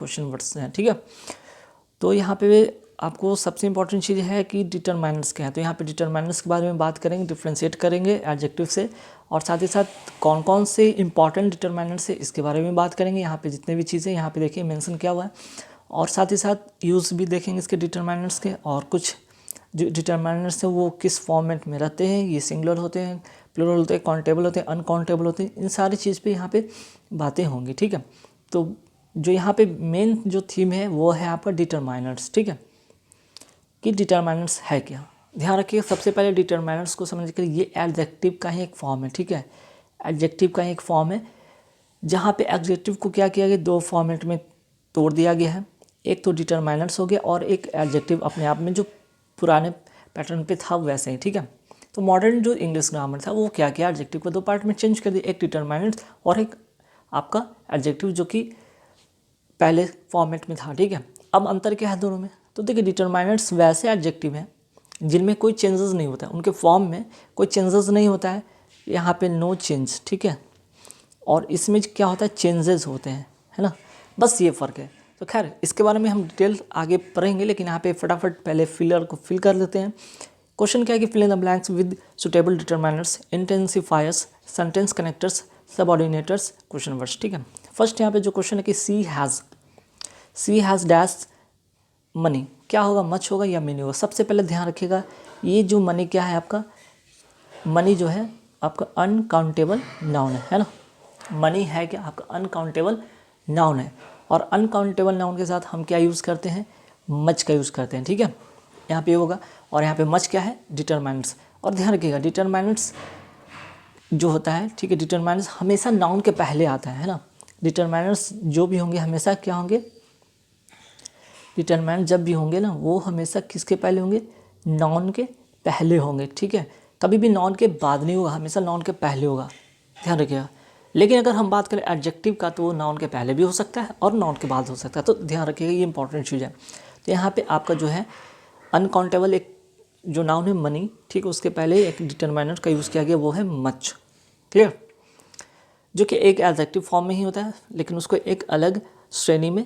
Question words हैं, ठीक है। तो यहाँ पे आपको सबसे इंपॉर्टेंट चीज़ है कि डिटरमाइनर्स क्या है। तो यहाँ पे डिटरमाइनर्स के बारे में बात करेंगे, डिफ्रेंशिएट करेंगे एडजेक्टिव से, और साथ ही साथ कौन कौन से इंपॉर्टेंट डिटरमाइनर्स है इसके बारे में बात करेंगे। यहाँ पे जितने भी चीज़ें यहाँ पे देखिए मेंशन किया हुआ है, और साथ ही साथ यूज़ भी देखेंगे इसके डिटरमाइनर्स के, और कुछ जो डिटरमाइनर्स है वो किस फॉर्मेट में रहते हैं, ये सिंगुलर होते हैं, प्लूरल होते हैं, काउंटेबल होते हैं, अनकाउंटेबल होते हैं, इन सारी चीज़ पे यहाँ पे बातें होंगी, ठीक है। तो जो यहाँ पे मेन जो थीम है वो है आपका डिटरमाइनर्स, ठीक है, कि डिटरमाइनर्स है क्या। ध्यान रखिए सबसे पहले डिटरमाइनर्स को समझने के लिए ये एडजेक्टिव का ही एक फॉर्म है, ठीक है। एडजेक्टिव का ही एक फॉर्म है जहाँ पे एडजेक्टिव को क्या किया गया, दो फॉर्मेट में तोड़ दिया गया है। एक तो डिटरमाइनर्स हो गया और एक एडजेक्टिव अपने आप में जो पुराने पैटर्न पे था वैसे ही, ठीक है। तो मॉडर्न जो इंग्लिश ग्रामर था वो क्या किया, एडजेक्टिव को दो पार्ट में चेंज कर दिया, एक डिटरमाइनर्स और एक आपका एडजेक्टिव जो कि पहले फॉर्मेट में था, ठीक है। अब अंतर क्या है दोनों में, तो देखिए डिटरमाइनर्स वैसे एडजेक्टिव हैं जिनमें कोई चेंजेस नहीं होता है, उनके फॉर्म में कोई चेंजेस नहीं होता है, यहाँ पे नो चेंज, ठीक है। और इसमें क्या होता है, चेंजेस होते हैं, है ना, बस ये फ़र्क है। तो खैर इसके बारे में हम डिटेल आगे पढ़ेंगे, लेकिन यहाँ पे फटाफट पहले फिलर को फिल कर लेते हैं। क्वेश्चन क्या है कि fill in the blanks with suitable determiners, intensifiers, sentence connectors, subordinators, question words, ठीक है। फर्स्ट यहाँ पे जो क्वेश्चन है कि सी हैज़ डैश मनी, क्या होगा, मच होगा या मनी होगा। सबसे पहले ध्यान रखिएगा ये जो मनी क्या है आपका, मनी जो है आपका अनकाउंटेबल नाउन है ना। मनी है क्या आपका अनकाउंटेबल नाउन है, और अनकाउंटेबल नाउन के साथ हम क्या यूज़ करते हैं, मच का यूज़ करते हैं, ठीक है। यहाँ पे होगा, और यहाँ पे मच क्या है, डिटरमाइनर्स। और ध्यान रखिएगा डिटरमाइनर्स जो होता है, ठीक है, डिटरमाइनर्स हमेशा नाउन के पहले आता है ना। डिटरमाइनर्स जो भी होंगे हमेशा क्या होंगे, डिटरमाइनर जब भी होंगे ना वो हमेशा किसके पहले होंगे, नाउन के पहले होंगे, ठीक है। कभी भी नाउन के बाद नहीं होगा, हमेशा नाउन के पहले होगा, ध्यान रखिएगा। लेकिन अगर हम बात करें एडजेक्टिव का तो वो नाउन के पहले भी हो सकता है और नाउन के बाद हो सकता है, तो ध्यान रखिएगा ये इंपॉर्टेंट चीज़ है। तो यहाँ पे आपका जो है अनकाउंटेबल एक जो नाउन है मनी, ठीक है, उसके पहले एक डिटरमाइनर का यूज़ किया गया वो है मच, क्लियर, जो कि एक एडजेक्टिव फॉर्म में ही होता है, लेकिन उसको एक अलग श्रेणी में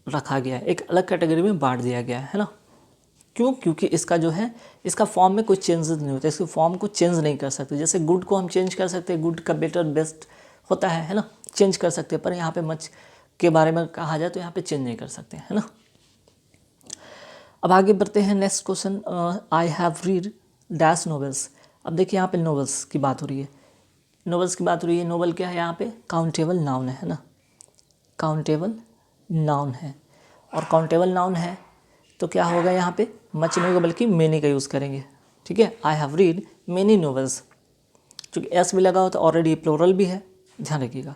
रखा गया है, एक अलग कैटेगरी में बांट दिया गया है ना। क्यों, क्योंकि इसका जो है इसका फॉर्म में कोई चेंजेस नहीं होता, इसके फॉर्म को चेंज नहीं कर सकते। जैसे गुड को हम चेंज कर सकते हैं, गुड का बेटर बेस्ट होता है ना, चेंज कर सकते हैं, पर यहाँ पे मच के बारे में कहा जाए तो यहाँ पे चेंज नहीं कर सकते, है ना। अब आगे बढ़ते हैं, next question, I have read dash novels. अब देखिए यहाँ पे नॉवेल्स की बात हो रही है, नॉवेल्स की बात हो रही है। नॉवेल क्या है यहाँ पे, काउंटेबल नाउन है ना, काउंटेबल नाउन है, और काउंटेबल नाउन है तो क्या होगा यहाँ पे, मच नहीं होगा बल्कि मेनी का यूज़ करेंगे, ठीक है। I have read many novels, चूँकि एस भी लगा होता है, ऑलरेडी प्लोरल भी है, ध्यान रखिएगा।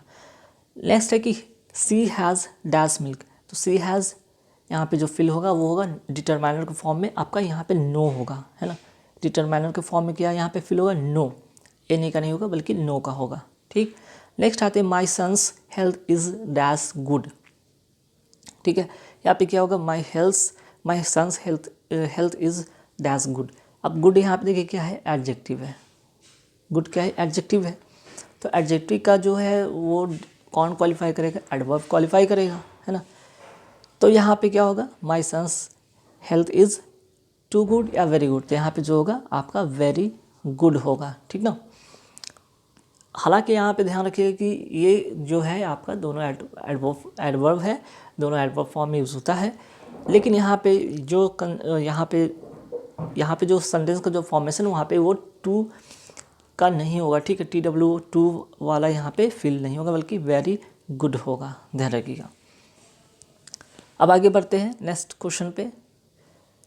नेक्स्ट है कि सी हैज़ डैश मिल्क, तो सी हैज़ यहाँ पे जो फिल होगा वो होगा डिटरमाइनर के फॉर्म में आपका यहाँ पे नो होगा, है ना। डिटरमाइनर के फॉर्म में क्या यहाँ पे फिल होगा, नो, एनी का नहीं होगा बल्कि नो का होगा, ठीक। नेक्स्ट आते हैं my son's health is dash good, ठीक है। यहाँ पे क्या होगा, my son's health is dash good. अब गुड यहाँ पे देखिए क्या है, एडजेक्टिव है, गुड क्या है, एडजेक्टिव है। तो एडजेक्टिव का जो है वो कौन क्वालिफाई करेगा, एडवर्ब क्वालिफाई करेगा, है ना। तो यहाँ पे क्या होगा, my son's health is too good या वेरी गुड, तो यहाँ पे जो होगा आपका वेरी गुड होगा, ठीक ना। हालांकि यहाँ पे ध्यान रखिएगा कि ये जो है आपका दोनों एडवर्ब है, दोनों एडवर्ब फॉर्म में यूज़ होता है, लेकिन यहाँ पे यहाँ पे जो सेंटेंस का जो फॉर्मेशन वहाँ पे वो टू का नहीं होगा, ठीक है। TW2 वाला यहाँ पे फिल नहीं होगा बल्कि वेरी गुड होगा, ध्यान रखिएगा। अब आगे बढ़ते हैं नेक्स्ट क्वेश्चन पे,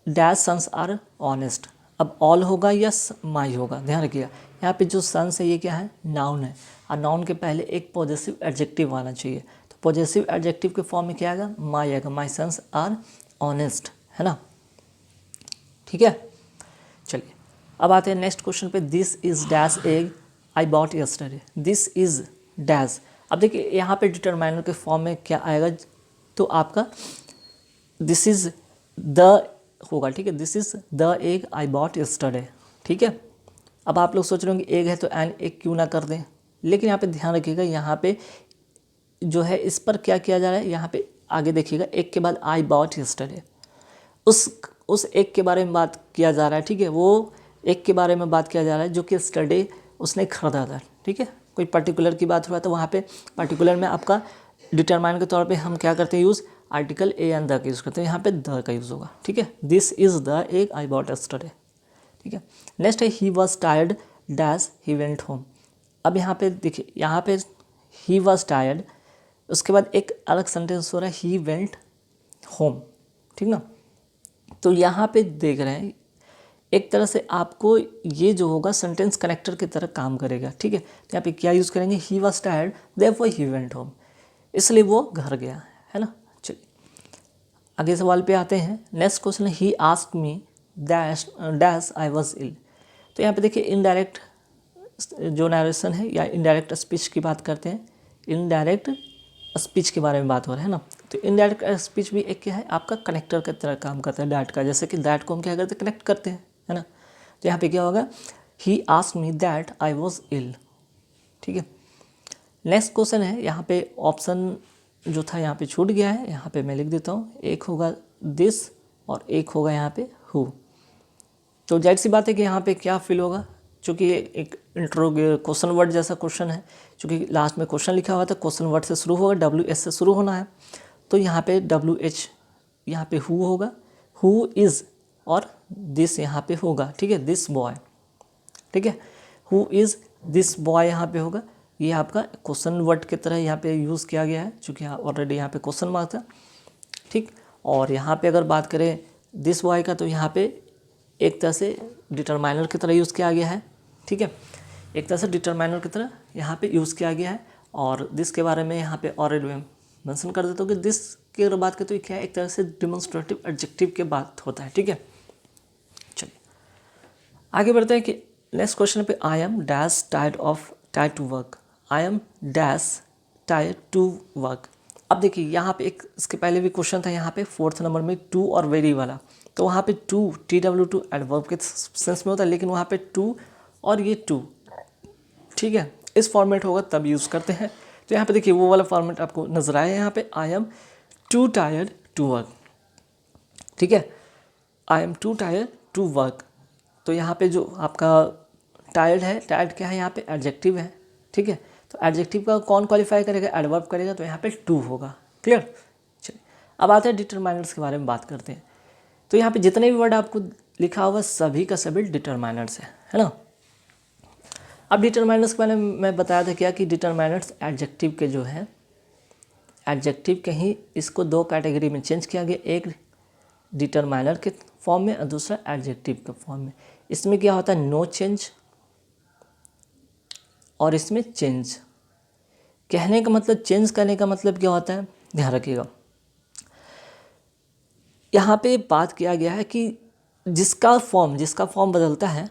डैश सन्स आर ऑनेस्ट। अब ऑल होगा या माई होगा, ध्यान रखिएगा। यहाँ पे जो सन्स है ये क्या है, नाउन है, और नाउन के पहले एक पॉजेसिव एडजेक्टिव आना चाहिए, तो पॉजेसिव एडजेक्टिव के फॉर्म में क्या आएगा, माई आएगा, माई सन्स आर ऑनेस्ट, है ना, ठीक है। चलिए अब आते हैं नेक्स्ट क्वेश्चन पे, this is dash egg I bought yesterday, this is dash. अब देखिए यहाँ पे डिटरमाइनर के फॉर्म में क्या आएगा, तो आपका दिस इज़ द होगा, ठीक है, this is the egg I bought yesterday, ठीक है। अब आप लोग सोच रहे होंगे एग है तो एन एग क्यों ना कर दें, लेकिन यहाँ पे ध्यान रखिएगा, यहाँ पे जो है इस पर क्या किया जा रहा है, यहाँ पे आगे देखिएगा, एक के बाद आई बॉट यस्टरडे, उस एक के बारे में बात किया जा रहा है, ठीक है। वो एक के बारे में बात किया जा रहा है जो कि यस्टरडे उसने खरीदा था, ठीक है। कोई पर्टिकुलर की बात हुआ तो वहाँ पे पर्टिकुलर में आपका डिटरमाइन के तौर पे हम क्या करते हैं use, article A and the का यूज़ करते हैं, यहाँ पे द का यूज़ होगा, ठीक है। This is the egg I bought yesterday, ठीक है। नेक्स्ट है he was tired dash he went home. अब यहाँ पे देखिए, यहाँ पे ही वॉज टायर्ड, उसके बाद एक अलग सेंटेंस हो रहा है ही वेंट होम, ठीक ना। तो यहाँ पे देख रहे हैं एक तरह से आपको ये जो होगा सेंटेंस कनेक्टर की तरह काम करेगा, ठीक है। तो यहाँ पे क्या यूज़ करेंगे, he was tired therefore he went home, इसलिए वो घर गया, है ना। चलिए आगे सवाल पे आते हैं। नेक्स्ट क्वेश्चन है he asked me dash I was ill. तो यहाँ पे देखिए इनडायरेक्ट जो नरेशन है या इनडायरेक्ट स्पीच की बात करते हैं, इनडायरेक्ट स्पीच के बारे में बात हो रहा है ना। तो इनडायरेक्ट स्पीच भी एक क्या है, आपका कनेक्टर की तरह काम करता है दैट का, जैसे कि दैट को हम क्या करते हैं, कनेक्ट करते हैं, है ना। तो यहाँ पे क्या होगा, he asked me that I was ill, ठीक है। नेक्स्ट क्वेश्चन है, यहाँ पे ऑप्शन जो था यहाँ पे छूट गया है, यहाँ पे मैं लिख देता हूँ, एक होगा दिस और एक होगा यहाँ पे हु। तो जाहिर सी बात है कि यहाँ पे क्या फिल होगा, चूँकि एक क्वेश्चन वर्ड जैसा क्वेश्चन है, चूँकि लास्ट में क्वेश्चन लिखा हुआ था, क्वेश्चन वर्ड से शुरू होगा, WH से शुरू होना है, तो यहाँ पे WH यहाँ पे हु होगा, हु इज़, और दिस यहाँ पे होगा, ठीक है, दिस बॉय, ठीक है, हु इज़ दिस बॉय यहाँ पे होगा। ये आपका क्वेश्चन वर्ड की तरह यहाँ पे यूज़ किया गया है, चूँकि ऑलरेडी यहाँ पे क्वेश्चन मार्क था, ठीक। और यहाँ पे अगर बात करें दिस बॉय का, तो यहाँ पे एक तरह से डिटरमाइनर की तरह यूज़ किया गया है, ठीक है, एक तरह से डिटरमाइनर की तरह यहाँ पे यूज़ किया गया है। और दिस के बारे में यहाँ पे ऑलरेडी मैं मेंशन कर देता हूँ कि दिस की अगर बात करें तो क्या है, एक तरह से डिमॉन्स्ट्रेटिव एडजेक्टिव के बात होता है, ठीक है। चलिए आगे बढ़ते हैं कि नेक्स्ट क्वेश्चन पे, I am dash tired to work, I am dash tired to work. अब देखिए यहाँ पे एक इसके पहले भी क्वेश्चन था, यहाँ पे 4th नंबर में टू और वेरी वाला, तो वहाँ पे टू TW2 एडवर्ब के सेंस में होता है, लेकिन वहाँ पे टू और ये टू, ठीक है, इस फॉर्मेट होगा तब यूज़ करते हैं। तो यहाँ पे देखिए वो वाला फॉर्मेट आपको नजर आया यहाँ पे, I am too tired to work, ठीक है, I am too tired to work. तो यहाँ पे जो आपका टायर्ड है, टायर्ड क्या है, यहाँ पे एडजेक्टिव है, ठीक है। तो एडजेक्टिव का कौन क्वालिफाई करेगा, एडवर्ब करेगा, तो यहाँ पे टू होगा, क्लियर। चलिए अब आते हैं डिटरमाइनर्स के बारे में बात करते हैं। तो यहाँ पे जितने भी वर्ड आपको लिखा हुआ सभी का सभी डिटरमाइनर्स है ना। अब डिटरमाइनर्स के बारे में मैं बताया था क्या कि डिटरमाइनर्स एडजेक्टिव के जो है, एडजेक्टिव के ही इसको दो कैटेगरी में चेंज किया गया, एक डिटरमाइनर के फॉर्म में और दूसरा एडजेक्टिव के फॉर्म में। इसमें क्या होता है, नो चेंज, और इसमें चेंज। कहने का मतलब, चेंज करने का मतलब क्या होता है, ध्यान रखिएगा। यहाँ पे बात किया गया है कि जिसका फॉर्म बदलता है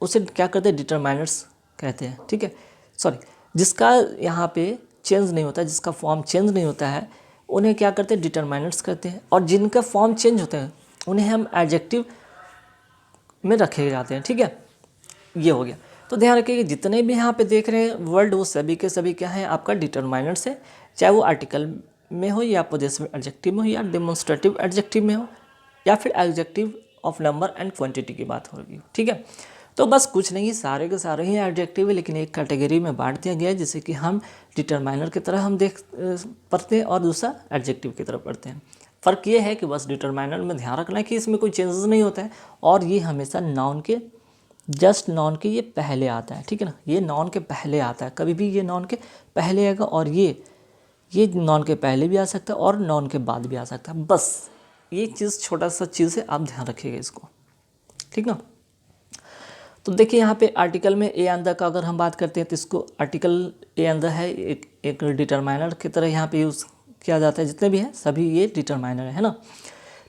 उसे क्या करते हैं, डिटरमाइनर्स कहते हैं, ठीक है। सॉरी, जिसका यहाँ पे चेंज नहीं होता, जिसका फॉर्म चेंज नहीं होता है उन्हें क्या करते हैं, डिटरमाइनर्स कहते हैं। और जिनका फॉर्म चेंज होता है उन्हें हम एडजेक्टिव में रखे जाते हैं, ठीक है। ये हो गया। तो ध्यान रखिए कि जितने भी यहाँ पे देख रहे हैं वर्ड, वो सभी के सभी क्या हैं, आपका डिटरमाइनर्स है, चाहे वो आर्टिकल में हो या पॉजेसिव एडजेक्टिव में हो या डेमोन्स्ट्रेटिव एडजेक्टिव में हो या फिर adjective of number and quantity की बात होगी, ठीक है। तो बस कुछ नहीं, सारे के सारे ही एडजेक्टिव है, लेकिन एक कैटेगरी में बांट दिया गया है, जिसे कि हम डिटरमाइनर की तरह हम पढ़ते हैं और दूसरा एडजेक्टिव की तरह पढ़ते हैं। फ़र्क ये है कि बस डिटरमाइनर में ध्यान रखना है कि इसमें कोई चेंजेस नहीं होता है, और ये हमेशा नाउन के जस्ट नॉन के ये पहले आता है, ठीक है ना। ये नॉन के पहले आता है, कभी भी ये नॉन के पहले आएगा, और ये नॉन के पहले भी आ सकता है और नॉन के बाद भी आ सकता है। बस ये चीज़, छोटा सा चीज़ है, आप ध्यान रखिएगा इसको, ठीक ना। तो देखिए यहाँ पे आर्टिकल में ए एंड द का अगर हम बात करते हैं तो इसको आर्टिकल ए एंड द है, एक डिटरमाइनर की तरह यहाँ पे यूज़ किया जाता है। जितने भी हैं सभी ये डिटरमाइनर है ना।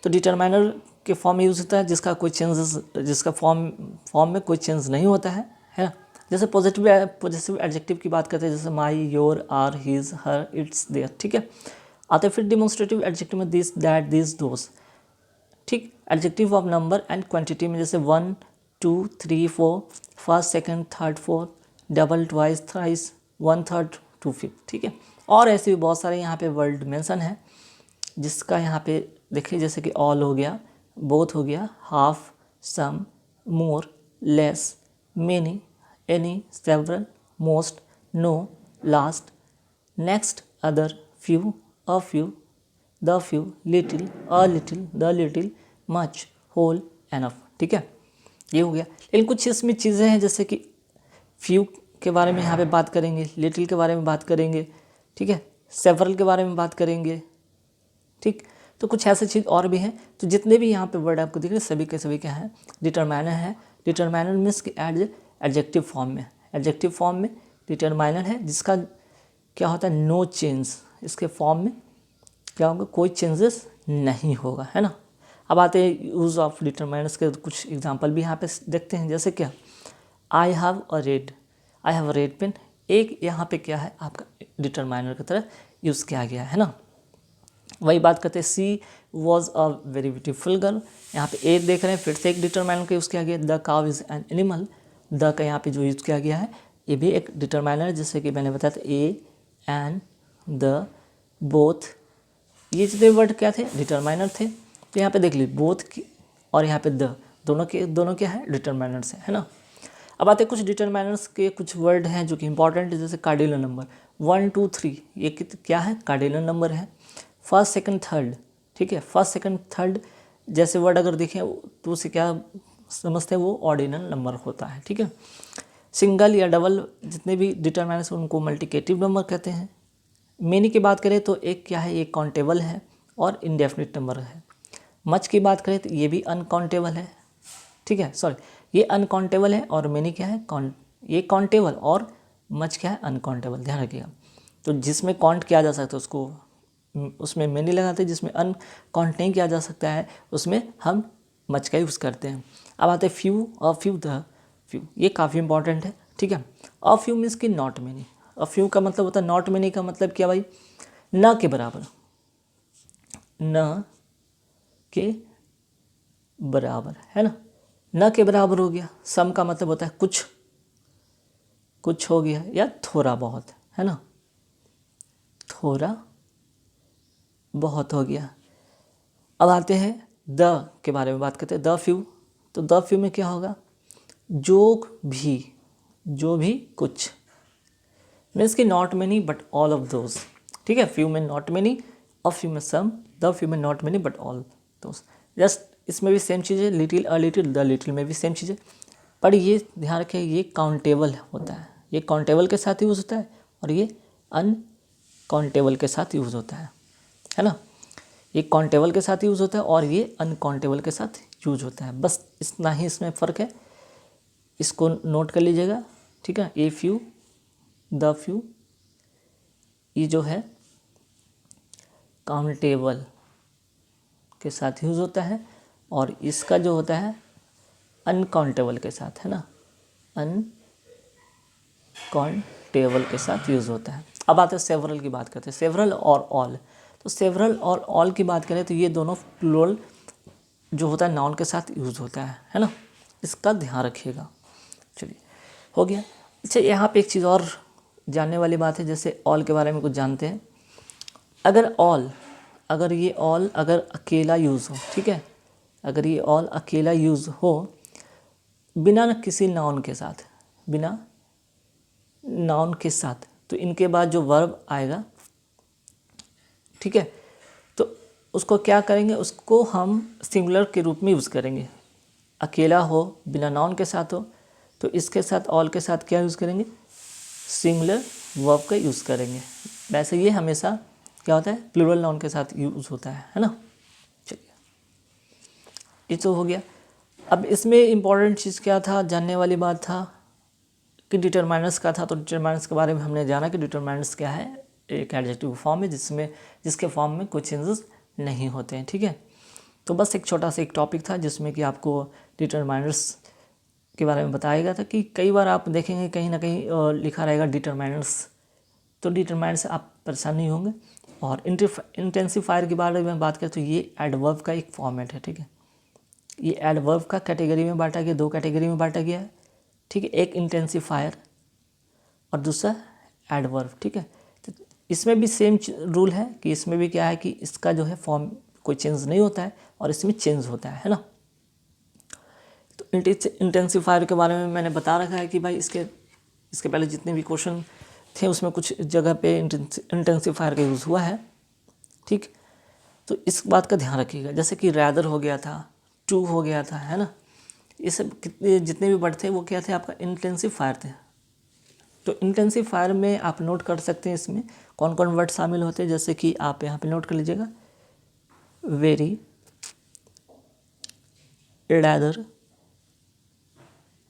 तो डिटरमाइनर के फॉर्म में यूज़ होता है जिसका कोई चेंजेस, जिसका फॉर्म में कोई चेंज नहीं होता है ना। जैसे पॉजिटिव एडजेक्टिव की बात करते हैं, जैसे my, your, our, his, her, its, their, ठीक है। आते फिर डिमॉन्स्ट्रेटिव एडजेक्टिव में दिस, दैट, दिस, दोस, ठीक। Adjective of number and quantity में जैसे 1, 2, 3, 4, first, second, third, fourth, double, twice, thrice, 1/3, 2/5, ठीक है। और ऐसे भी बहुत सारे यहाँ पे वर्ड मेंशन है, जिसका यहाँ पे देखिए जैसे कि ऑल हो गया, बोथ हो गया, half, some, more, less, many, any, several, most, no, last, next, other, few, a few, the few, little, a little, the little, much, whole, enough. ठीक है, ये हो गया। लेकिन कुछ इसमें चीज़ें हैं जैसे कि फ्यू के बारे में यहाँ पे बात करेंगे, लिटिल के बारे में बात करेंगे, ठीक है, सेवरल के बारे में बात करेंगे, ठीक। तो कुछ ऐसी चीज़ और भी हैं। तो जितने भी यहाँ पे वर्ड आपको दिख रहे हैं सभी के सभी क्या है, डिटरमाइनर है। डिटरमाइनर मीन्स कि एडजेक्टिव फॉर्म में, एडजेक्टिव फॉर्म में डिटरमाइनर है जिसका क्या होता है, नो चेंज, इसके फॉर्म में क्या होगा, कोई चेंजेस नहीं होगा, है ना। अब आते हैं यूज़ ऑफ डिटरमाइनर्स के कुछ एग्जांपल भी यहाँ पे देखते हैं। जैसे क्या, I have a red pen, एक यहाँ पे क्या है आपका डिटरमाइनर की तरह यूज़ किया गया है ना। वही बात करते हैं, she was a very beautiful girl, यहाँ पे एक देख रहे हैं फिर से एक डिटरमाइनर का यूज़ किया गया। द काव इज़ एन एनिमल, द का यहाँ पे जो यूज़ किया गया है ये भी एक डिटरमाइनर है, जैसे कि मैंने बताया था ए, एन, द, बोथ, ये जितने वर्ड क्या थे, डिटरमाइनर थे। तो यहाँ पे देख लीजिए बोथ की और यहाँ पे द, दोनों क्या है, डिटरमाइनर्स है ना। अब आते हैं कुछ डिटरमाइनर्स के कुछ वर्ड हैं जो कि इंपॉर्टेंट है, जैसे कार्डिनल नंबर 1 2 3, ये क्या है, कार्डिनल नंबर है। फर्स्ट सेकंड थर्ड, ठीक है, फर्स्ट सेकंड थर्ड जैसे वर्ड अगर देखें तो उसे क्या समझते हैं, वो ऑर्डिनल नंबर होता है, ठीक है। सिंगल या डबल जितने भी डिटरमाइनर्स उनको मल्टीप्लिकेटिव नंबर कहते हैं। मेनी की बात करें तो एक क्या है, ये काउंटेबल है और इनडेफिनिट नंबर है। मच की बात करें तो ये भी अनकाउंटेबल है, ठीक है, सॉरी ये अनकाउंटेबल है और मेनी क्या है, ये काउंटेबल और मच क्या है, अनकाउंटेबल, ध्यान रखिएगा। तो जिसमें काउंट किया जा सकता है उसको उसमें मेनी लगाते हैं, जिसमें अनकाउंट नहीं किया जा सकता है उसमें हम मच का यूज़ करते हैं। अब आते हैं फ्यू और फ्यू, द फ्यू, ये काफ़ी इंपॉर्टेंट है, ठीक है। अ फ्यू मीन्स कि नॉट मेनी, अ फ्यू का मतलब होता है नॉट मेनी का मतलब क्या भाई, न के बराबर, न के बराबर, है ना, न के बराबर हो गया। सम का मतलब होता है कुछ, कुछ हो गया या थोड़ा बहुत, है ना, थोड़ा बहुत हो गया। अब आते हैं द के बारे में बात करते हैं, द फ्यू। तो द फ्यू में क्या होगा, जो भी कुछ, मीन्स कि not many but all of those, ठीक है। फ्यू में नॉट मेनी और फ्यू में सम, द फ्यू में not many but all those. Just इसमें भी सेम चीज़ है, little, a little, the little में भी सेम चीज़ है, पर ये ध्यान रखें ये काउंटेबल होता है, ये काउंटेबल के साथ यूज़ होता है और ये अनकाउंटेबल के साथ यूज़ होता है ना। ये काउंटेबल के साथ यूज़ होता है और ये अनकाउंटेबल के साथ यूज होता है, बस इतना ही इसमें फ़र्क है, इसको नोट कर लीजिएगा, ठीक है। ए फ्यू, द फ्यू, ये जो है काउंटेबल के साथ यूज़ होता है और इसका जो होता है अनकाउंटेबल के साथ, है ना, अनकाउंटेबल के साथ यूज़ होता है। अब आते हैं सेवरल की बात करते हैं, सेवरल और ऑल। तो सेवरल और ऑल की बात करें तो ये दोनों प्लूरल जो होता है नाउन के साथ यूज़ होता है ना, इसका ध्यान रखिएगा। चलिए हो गया। अच्छा यहाँ पे एक चीज़ और जानने वाली बात है, जैसे ऑल के बारे में कुछ जानते हैं। अगर ये ऑल अगर अकेला यूज़ हो, ठीक है, अगर ये ऑल अकेला यूज़ हो बिना किसी नाउन के साथ, बिना नाउन के साथ, तो इनके बाद जो वर्ब आएगा, ठीक है, तो उसको क्या करेंगे, उसको हम सिंगुलर के रूप में यूज़ करेंगे। अकेला हो, बिना नाउन के साथ हो, तो इसके साथ ऑल के साथ क्या यूज़ करेंगे, सिंगुलर वर्ब का यूज़ करेंगे। वैसे ये हमेशा क्या होता है, प्लूरल नाउन के साथ यूज़ होता है ना। चलिए ये तो हो गया। अब इसमें इम्पॉर्टेंट चीज़ क्या था, जानने वाली बात था कि डिटरमाइनर्स का था। तो डिटरमाइनर्स के बारे में हमने जाना कि डिटरमाइनर्स क्या है, एक एडजेक्टिव फॉर्म है जिसके फॉर्म में कोई चेंजेस नहीं होते हैं, ठीक है। तो बस एक छोटा सा एक टॉपिक था जिसमें कि आपको डिटरमाइनर्स के बारे में बताया गया था कि कई बार आप देखेंगे कहीं ना कहीं लिखा रहेगा डिटरमाइनर्स, तो डिटरमाइनर्स से आप परेशान नहीं होंगे। और इंटेंसिफायर के बारे में बात करें तो ये एडवर्ब का एक फॉर्मेट है, ठीक है। ये एडवर्ब का कैटेगरी में बांटा गया, दो कैटेगरी में बांटा गया है, ठीक है, एक इंटेंसिफायर और दूसरा एडवर्ब, ठीक है। तो इसमें भी सेम रूल है कि इसमें भी क्या है कि इसका जो है फॉर्म कोई चेंज नहीं होता है और इसमें चेंज होता है ना। तो इंटेंसिफायर के बारे में मैंने बता रखा है कि भाई इसके पहले जितने भी क्वेश्चन थे उसमें कुछ जगह पे इंटेंसिफायर का यूज़ हुआ है, ठीक। तो इस बात का ध्यान रखिएगा, जैसे कि रैदर हो गया था, टू हो गया था, है ना। ये सब कितने जितने भी वर्ड थे वो क्या थे, आपका इंटेंसिफायर थे। तो इंटेंसिफायर में आप नोट कर सकते हैं इसमें कौन कौन वर्ड शामिल होते हैं, जैसे कि आप यहाँ पे नोट कर लीजिएगा, वेरी, रैदर,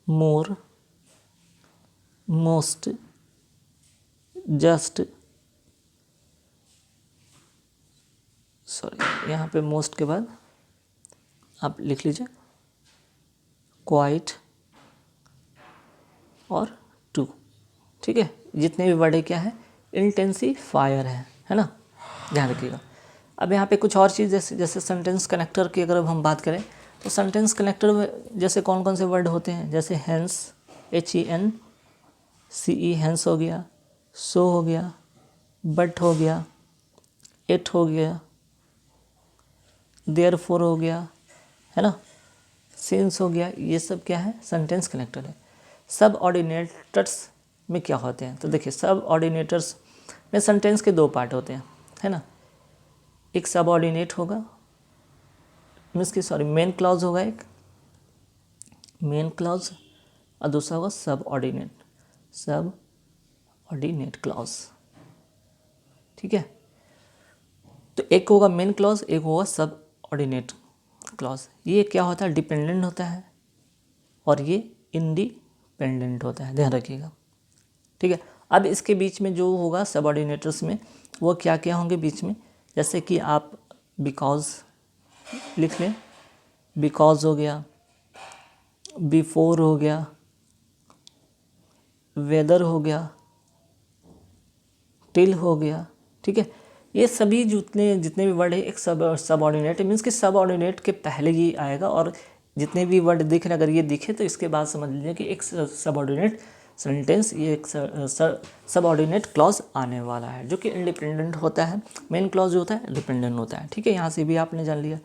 मोर, मोस्ट, जस्ट, सॉरी यहाँ पे मोस्ट के बाद आप लिख लीजिए क्वाइट और टू, ठीक है। जितने भी वर्ड है क्या है, इंटेंसिफायर है ना, ध्यान रखिएगा। अब यहाँ पे कुछ और चीज़ जैसे सेंटेंस कनेक्टर की अगर हम बात करें तो सेंटेंस कनेक्टर में जैसे कौन कौन से वर्ड होते हैं, जैसे हैंस, HENCE, हैंस हो गया, सो हो गया, बट हो गया, इट हो गया, देयरफॉर हो गया, है ना, सिंस हो गया। ये सब क्या है, सेंटेंस कनेक्टर है। सब ऑर्डिनेटर्स में क्या होते हैं, तो देखिए सब ऑर्डिनेटर्स में सेंटेंस के दो पार्ट होते हैं, है ना। एक सब ऑर्डिनेट होगा, मीन्स की सॉरी मेन क्लॉज होगा, एक मेन क्लॉज और दूसरा होगा सब ऑर्डिनेट क्लॉज, ठीक है। तो एक होगा मेन क्लॉज, एक होगा सब ऑर्डिनेट क्लॉज। ये क्या होता है, डिपेंडेंट होता है और ये इंडिपेंडेंट होता है, ध्यान रखिएगा, ठीक है। अब इसके बीच में जो होगा सबऑर्डिनेटर्स में वो क्या क्या होंगे बीच में, जैसे कि आप बिकॉज लिख लें, बिकॉज हो गया, बिफोर हो गया, वेदर हो गया, टिल हो गया, ठीक है। ये सभी जितने भी वर्ड है एक सबऑर्डिनेट मीन्स कि सबऑर्डिनेट के पहले ही आएगा, और जितने भी वर्ड दिख रहे अगर ये दिखे तो इसके बाद समझ लीजिए कि एक सबऑर्डिनेट सेंटेंस, ये एक सबऑर्डिनेट क्लॉज आने वाला है जो कि इंडिपेंडेंट होता है। मेन क्लॉज जो होता है डिपेंडेंट होता है, ठीक है। यहाँ से भी आपने जान लिया।